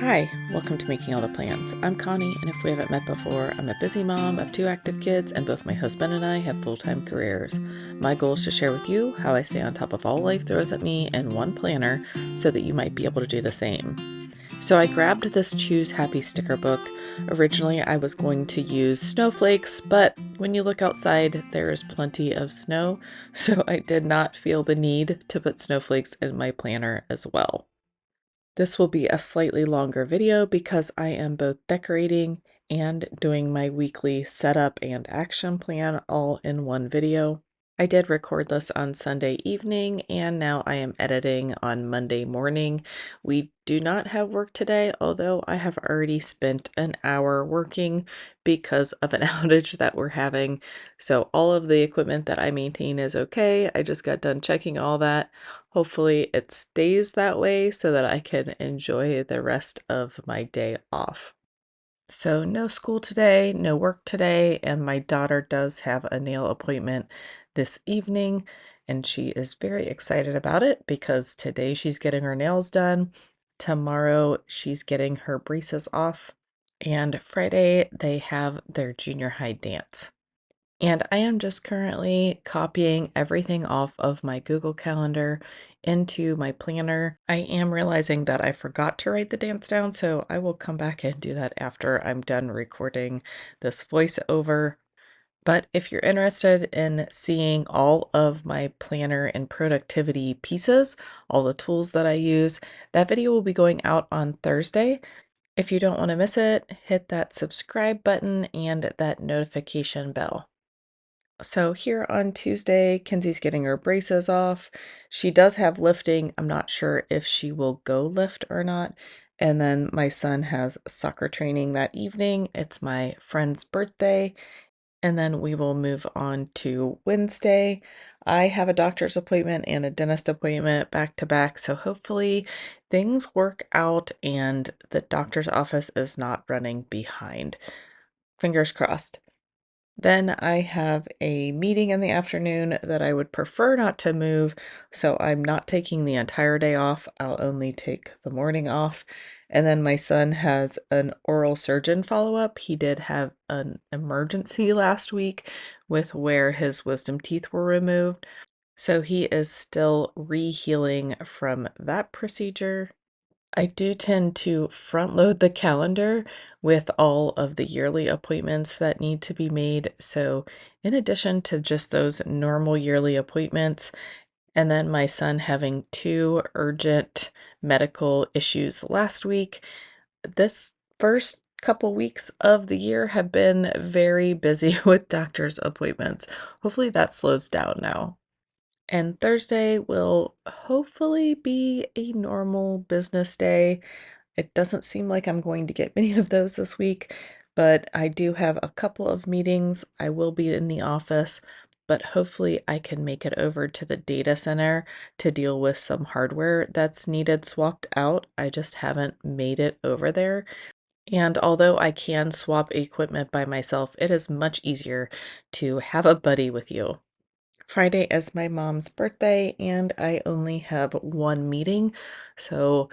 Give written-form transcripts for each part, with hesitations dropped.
Hi, welcome to Making All the Plans. I'm Connie, and if we haven't met before, I'm a busy mom of 2 active kids, and both my husband and I have full-time careers. My goal is to share with you how I stay on top of all life throws at me in one planner so that you might be able to do the same. So I grabbed this Choose Happy sticker book. Originally, I was going to use snowflakes, but when you look outside, there is plenty of snow, so I did not feel the need to put snowflakes in my planner as well. This will be a slightly longer video because I am both decorating and doing my weekly setup and action plan all in one video. I did record this on Sunday evening and now I am editing on Monday morning. We do not have work today, although I have already spent an hour working because of an outage that we're having. So all of the equipment that I maintain is okay. I just got done checking all that. Hopefully it stays that way so that I can enjoy the rest of my day off. So no school today, no work today, and my daughter does have a nail appointment this evening, and she is very excited about it because today she's getting her nails done, tomorrow she's getting her braces off, and Friday they have their junior high dance. And I am just currently copying everything off of my Google Calendar into my planner. I am realizing that I forgot to write the dance down, so I will come back and do that after I'm done recording this voiceover. But if you're interested in seeing all of my planner and productivity pieces, all the tools that I use, that video will be going out on Thursday. If you don't want to miss it, hit that subscribe button and that notification bell. So here on Tuesday, Kenzie's getting her braces off. She does have lifting. I'm not sure if she will go lift or not. And then my son has soccer training that evening. It's my friend's birthday. And then we will move on to Wednesday. I have a doctor's appointment and a dentist appointment back to back. So hopefully things work out and the doctor's office is not running behind. Fingers crossed. Then I have a meeting in the afternoon that I would prefer not to move, so I'm not taking the entire day off. I'll only take the morning off. And then my son has an oral surgeon follow-up. He did have an emergency last week with where his wisdom teeth were removed. So he is still re-healing from that procedure. I do tend to front load the calendar with all of the yearly appointments that need to be made. So, in addition to just those normal yearly appointments, and then my son having 2 urgent medical issues last week, this first couple weeks of the year have been very busy with doctor's appointments. Hopefully, that slows down now. And Thursday will hopefully be a normal business day. It doesn't seem like I'm going to get many of those this week, but I do have a couple of meetings. I will be in the office, but hopefully I can make it over to the data center to deal with some hardware that's needed swapped out. I just haven't made it over there. And although I can swap equipment by myself, it is much easier to have a buddy with you. Friday is my mom's birthday, and I only have one meeting. So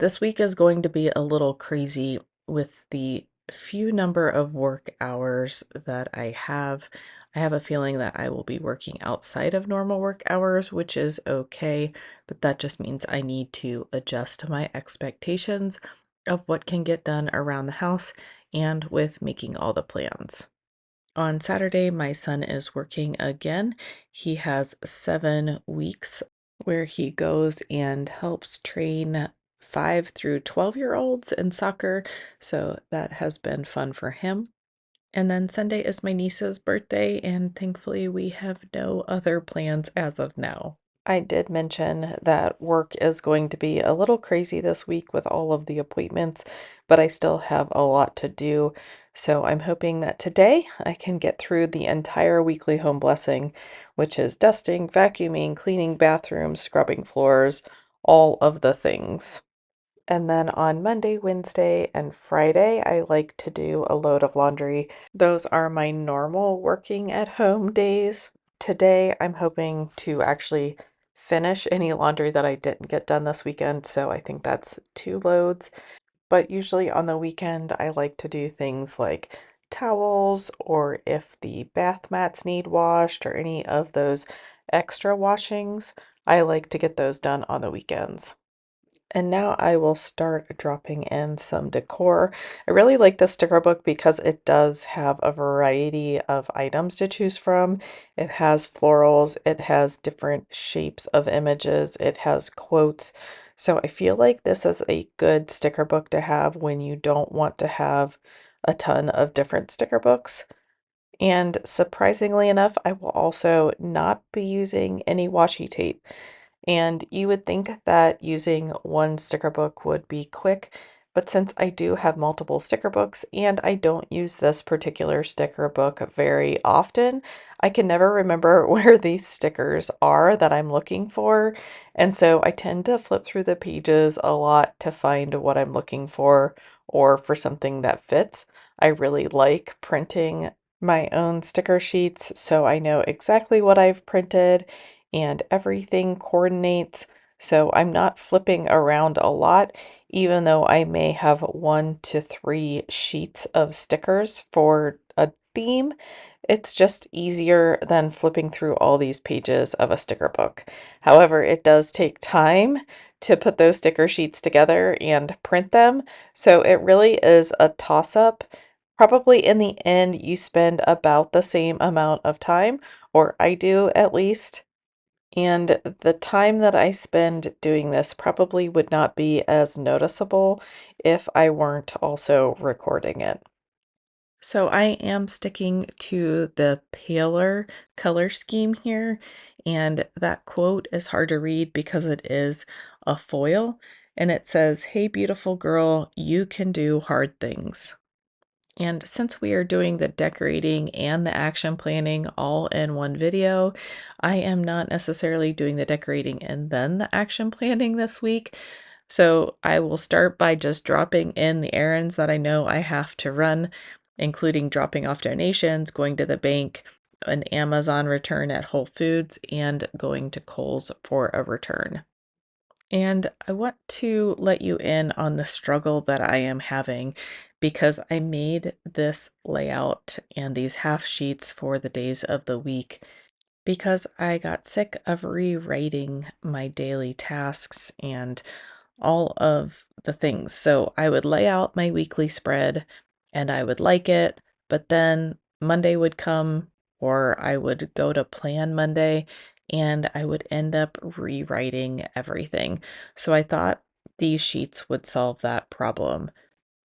this week is going to be a little crazy with the few number of work hours that I have. I have a feeling that I will be working outside of normal work hours, which is okay, but that just means I need to adjust to my expectations of what can get done around the house and with making all the plans. On Saturday, my son is working again. He has 7 weeks where he goes and helps train 5 through 12-year-olds in soccer. So that has been fun for him. And then Sunday is my niece's birthday, and thankfully, we have no other plans as of now. I did mention that work is going to be a little crazy this week with all of the appointments, but I still have a lot to do. So I'm hoping that today I can get through the entire weekly home blessing, which is dusting, vacuuming, cleaning bathrooms, scrubbing floors, all of the things. And then on Monday, Wednesday, and Friday, I like to do a load of laundry. Those are my normal working at home days. Today, I'm hoping to actually finish any laundry that I didn't get done this weekend, so I think that's 2 loads. but usually on the weekend I like to do things like towels, or if the bath mats need washed or any of those extra washings, I like to get those done on the weekends. And now I will start dropping in some decor. I really like this sticker book because it does have a variety of items to choose from. It has florals, it has different shapes of images, it has quotes. So I feel like this is a good sticker book to have when you don't want to have a ton of different sticker books. And surprisingly enough, I will also not be using any washi tape. And you would think that using one sticker book would be quick, but since I do have multiple sticker books and I don't use this particular sticker book very often, I can never remember where these stickers are that I'm looking for. And so I tend to flip through the pages a lot to find what I'm looking for or for something that fits. I really like printing my own sticker sheets, so I know exactly what I've printed and everything coordinates. So I'm not flipping around a lot, even though I may have 1 to 3 sheets of stickers for a theme. It's just easier than flipping through all these pages of a sticker book. However, it does take time to put those sticker sheets together and print them. So it really is a toss up. Probably in the end, you spend about the same amount of time, or I do at least. And the time that I spend doing this probably would not be as noticeable if I weren't also recording it. So I am sticking to the paler color scheme here, and that quote is hard to read because it is a foil, and it says, "Hey, beautiful girl, you can do hard things." And since we are doing the decorating and the action planning all in one video, I am not necessarily doing the decorating and then the action planning this week. So I will start by just dropping in the errands that I know I have to run, including dropping off donations, going to the bank, an Amazon return at Whole Foods, and going to Kohl's for a return. And I want to let you in on the struggle that I am having because I made this layout and these half sheets for the days of the week because I got sick of rewriting my daily tasks and all of the things. So I would lay out my weekly spread and I would like it, but then Monday would come or I would go to plan Monday and I would end up rewriting everything. So I thought these sheets would solve that problem.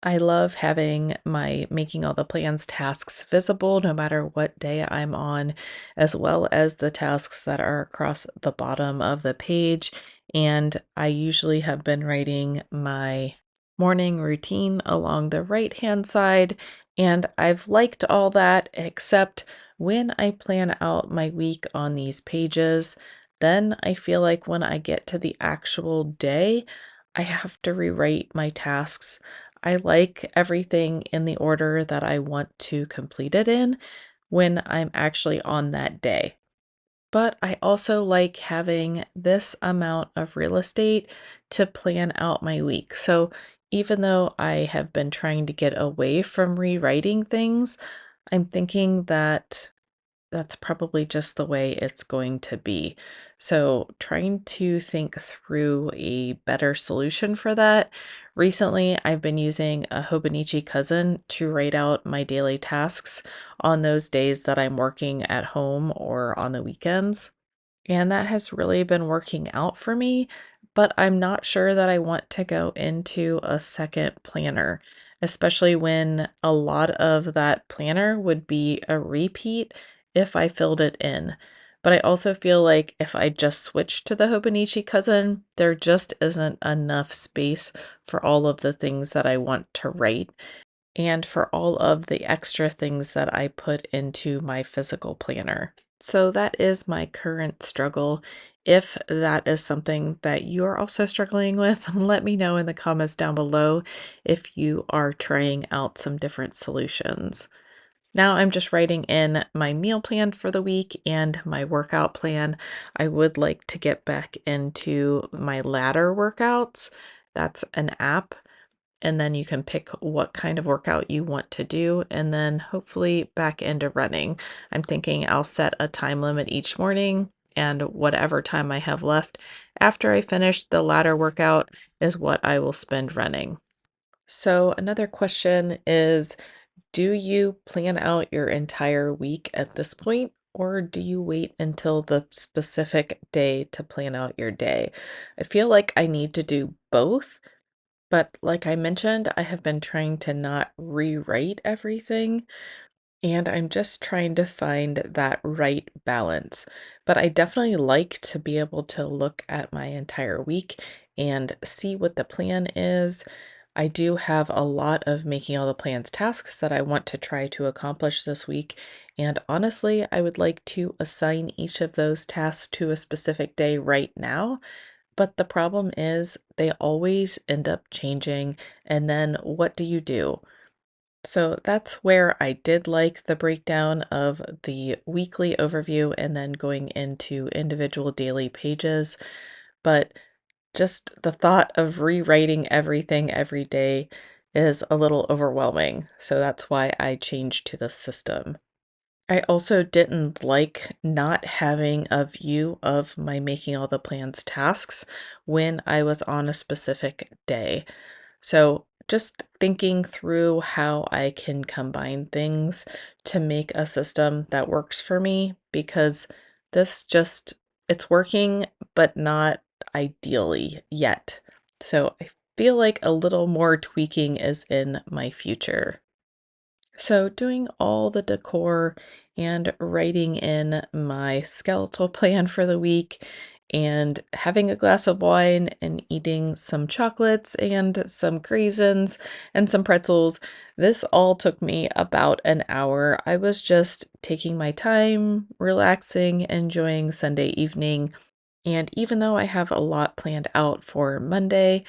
I love having my making all the plans tasks visible no matter what day I'm on, as well as the tasks that are across the bottom of the page. And I usually have been writing my morning routine along the right hand side, and I've liked all that except when I plan out my week on these pages, then I feel like when I get to the actual day, I have to rewrite my tasks. I like everything in the order that I want to complete it in when I'm actually on that day. But I also like having this amount of real estate to plan out my week. So even though I have been trying to get away from rewriting things, I'm thinking that that's probably just the way it's going to be. So, trying to think through a better solution for that. Recently, I've been using a Hobonichi Cousin to write out my daily tasks on those days that I'm working at home or on the weekends. And that has really been working out for me, but I'm not sure that I want to go into a second planner, especially when a lot of that planner would be a repeat if I filled it in. But I also feel like if I just switched to the Hobonichi Cousin, there just isn't enough space for all of the things that I want to write and for all of the extra things that I put into my physical planner. So that is my current struggle. If that is something that you're also struggling with, let me know in the comments down below if you are trying out some different solutions. Now I'm just writing in my meal plan for the week and my workout plan. I would like to get back into my ladder workouts. That's an app and then you can pick what kind of workout you want to do, and then hopefully back into running. I'm thinking I'll set a time limit each morning, and whatever time I have left after I finish the latter workout is what I will spend running. So, another question is, do you plan out your entire week at this point, or do you wait until the specific day to plan out your day? I feel like I need to do both, but like I mentioned, I have been trying to not rewrite everything, and I'm just trying to find that right balance. But I definitely like to be able to look at my entire week and see what the plan is. I do have a lot of making all the plans tasks that I want to try to accomplish this week. And honestly, I would like to assign each of those tasks to a specific day right now. But the problem is, they always end up changing. And then what do you do? So that's where I did like the breakdown of the weekly overview and then going into individual daily pages. But just the thought of rewriting everything every day is a little overwhelming. So that's why I changed to the system. I also didn't like not having a view of my making all the plans tasks when I was on a specific day. So, just thinking through how I can combine things to make a system that works for me because this just it's working but not ideally yet. So, I feel like a little more tweaking is in my future. So, doing all the decor and writing in my skeletal plan for the week, and having a glass of wine and eating some chocolates and some craisins and some pretzels. This all took me about an hour. I was just taking my time, relaxing, enjoying Sunday evening. And even though I have a lot planned out for Monday,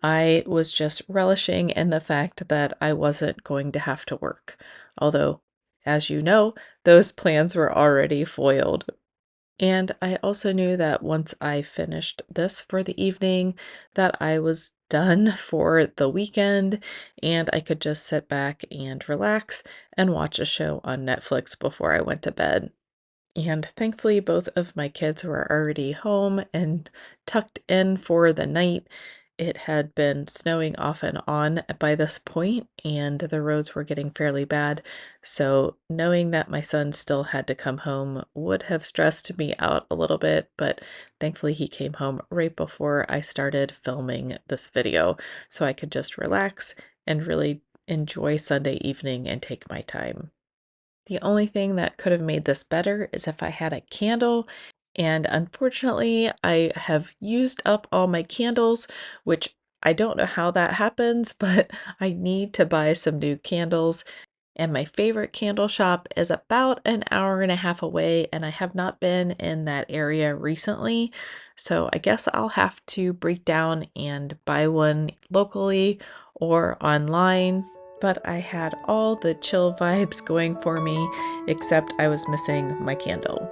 I was just relishing in the fact that I wasn't going to have to work. Although, as you know, those plans were already foiled. And I also knew that once I finished this for the evening, that I was done for the weekend and I could just sit back and relax and watch a show on Netflix before I went to bed. And thankfully, both of my kids were already home and tucked in for the night. It had been snowing off and on by this point, and the roads were getting fairly bad. So, knowing that my son still had to come home would have stressed me out a little bit, but thankfully, he came home right before I started filming this video, so I could just relax and really enjoy Sunday evening and take my time. The only thing that could have made this better is if I had a candle, and unfortunately, I have used up all my candles, which I don't know how that happens, but I need to buy some new candles. And my favorite candle shop is about an hour and a half away, and I have not been in that area recently. So I guess I'll have to break down and buy one locally or online. But I had all the chill vibes going for me, except I was missing my candle.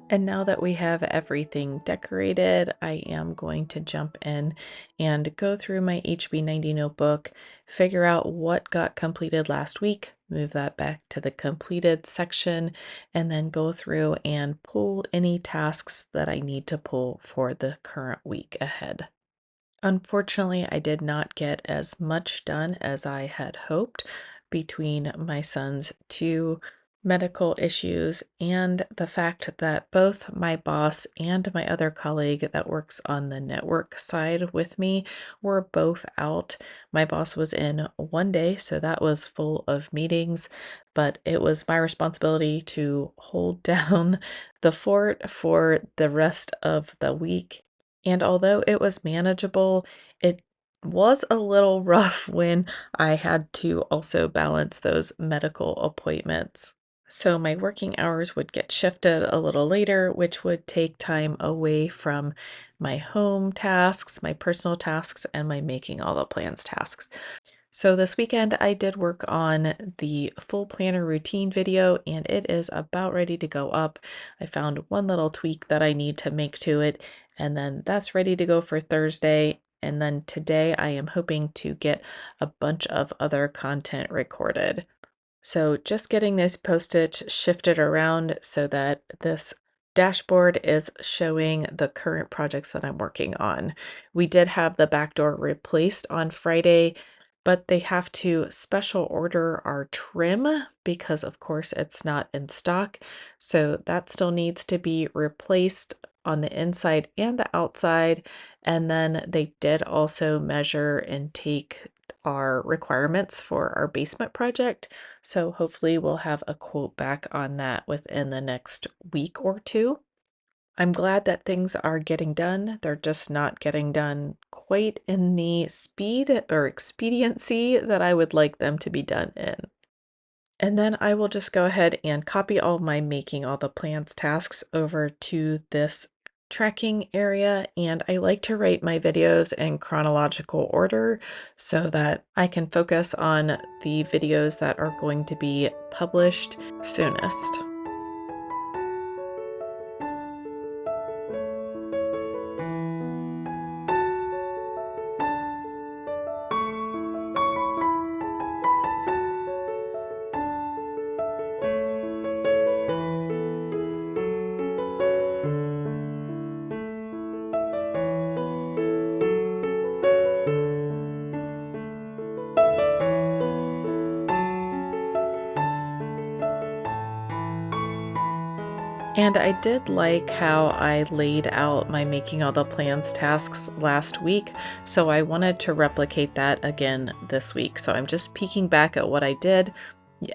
And now that we have everything decorated, I am going to jump in and go through my HB90 notebook, figure out what got completed last week, move that back to the completed section, and then go through and pull any tasks that I need to pull for the current week ahead. Unfortunately, I did not get as much done as I had hoped between my son's two medical issues and the fact that both my boss and my other colleague that works on the network side with me were both out. My boss was in one day, so that was full of meetings, but it was my responsibility to hold down the fort for the rest of the week, and although it was manageable, it was a little rough when I had to also balance those medical appointments. So my working hours would get shifted a little later, which would take time away from my home tasks, my personal tasks, and my making all the plans tasks. So this weekend I did work on the full planner routine video and it is about ready to go up. I found one little tweak that I need to make to it, and then that's ready to go for Thursday. And then today I am hoping to get a bunch of other content recorded. So just getting this postage shifted around so that this dashboard is showing the current projects that I'm working on. We did have the back door replaced on Friday, but they have to special order our trim because of course it's not in stock. So that still needs to be replaced on the inside and the outside. And then they did also measure and take our requirements for our basement project. So hopefully we'll have a quote back on that within the next week or two. I'm glad that things are getting done. They're just not getting done quite in the speed or expediency that I would like them to be done in. And then I will just go ahead and copy all my making all the plans tasks over to this tracking area. And I like to write my videos in chronological order so that I can focus on the videos that are going to be published soonest. And I did like how I laid out my making all the plans tasks last week, so I wanted to replicate that again this week. So I'm just peeking back at what I did.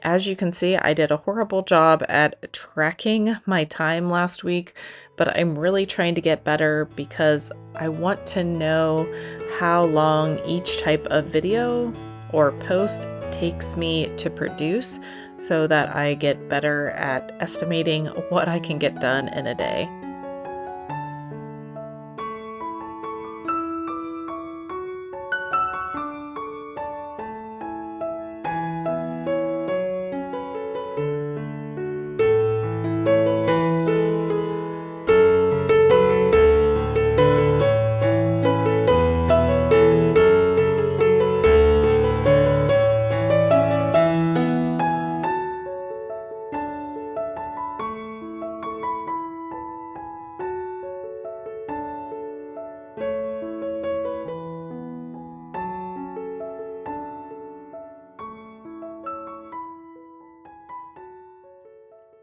As you can see, I did a horrible job at tracking my time last week, but I'm really trying to get better because I want to know how long each type of video or post takes me to produce so that I get better at estimating what I can get done in a day.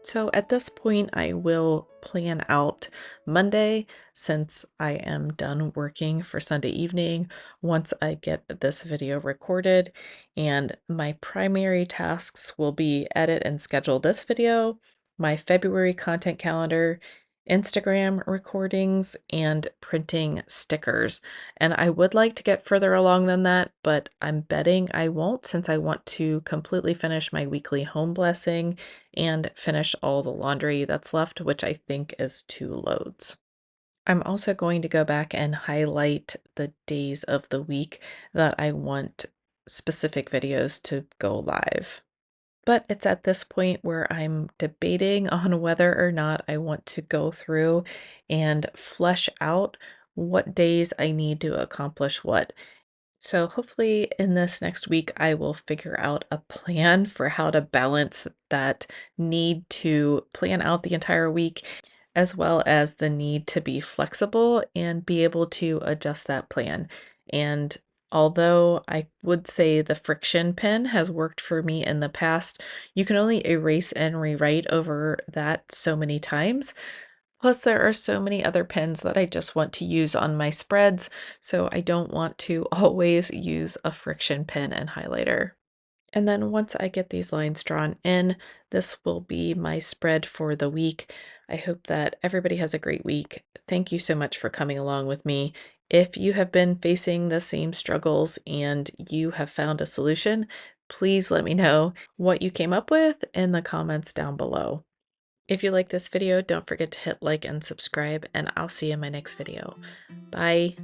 So at this point, I will plan out Monday since I am done working for Sunday evening once I get this video recorded. And my primary tasks will be edit and schedule this video, my February content calendar, Instagram recordings, and printing stickers. And I would like to get further along than that, but I'm betting I won't since I want to completely finish my weekly home blessing and finish all the laundry that's left, which I think is 2 loads. I'm also going to go back and highlight the days of the week that I want specific videos to go live. But it's at this point where I'm debating on whether or not I want to go through and flesh out what days I need to accomplish what. So hopefully in this next week, I will figure out a plan for how to balance that need to plan out the entire week, as well as the need to be flexible and be able to adjust that plan. And although I would say the friction pen has worked for me in the past, you can only erase and rewrite over that so many times. Plus, there are so many other pens that I just want to use on my spreads, so I don't want to always use a friction pen and highlighter. And then once I get these lines drawn in, this will be my spread for the week. I hope that everybody has a great week. Thank you so much for coming along with me. If you have been facing the same struggles and you have found a solution, please let me know what you came up with in the comments down below. If you like this video, don't forget to hit like and subscribe, and I'll see you in my next video. Bye!